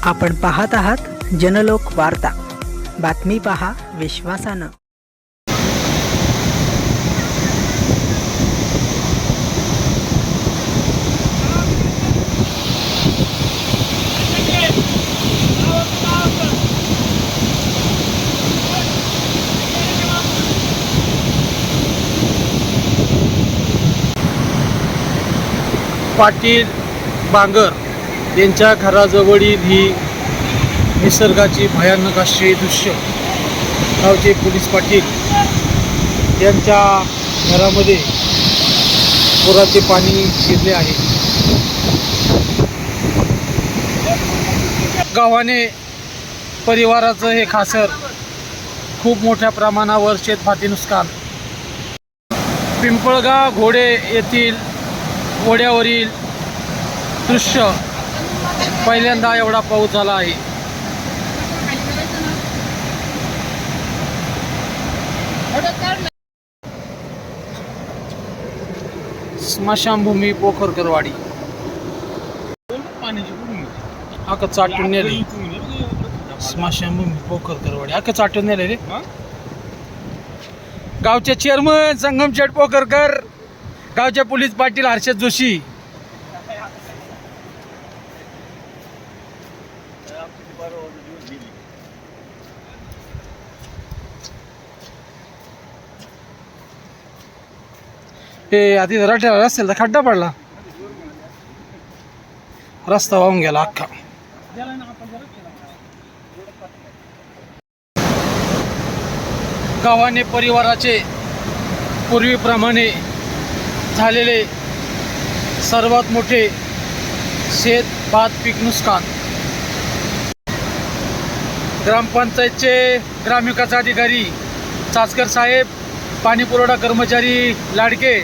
आपण पाहत आहात जनलोक वार्ता, बातमी पहा विश्वासानं। पाटील बांगर यांच्या घराजवळील ही निसर्गाची भयानक अशी दृश्य गावचे पोलीस पाटील यांच्या घरामध्ये पुराचे पाणी शिरले आहे। गावाने परिवाराचं हे खासर खूप मोठ्या प्रमाणावर शेतभाती नुकसान। पिंपळगाव घोडे येथील ओढ्यावरील दृश्य पहिल्यांदा एवढा पाऊस झाला आहे। स्मशानभूमी पोखरकरवाडी आका चाटून नेले। स्मशानभूमी पोखरकरवाडी आका चाटून नेले रे। गावचे चेअरमन संगमशेठ पोखरकर, गावचे पोलीस पाटील हर्षद जोशी, हे आधी रस्त्याला रस्त्याला खड्डा पडला, रस्ता वाहून गेला अख्खा। गावाने परिवाराचे पूर्वीप्रमाणे झालेले सर्वात मोठे शेत भात पीक नुकसान। ग्रामपंचायतचे ग्रामविकास अधिकारी चासकर साहेब, पाणी पुरवठा कर्मचारी लाडके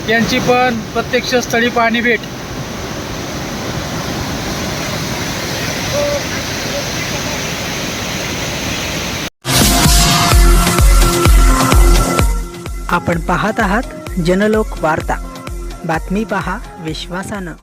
यांची पण प्रत्यक्ष स्थळी पाहणी भेट। आपण पाहत आहात जनलोक वार्ता, बातमी पहा विश्वासानं।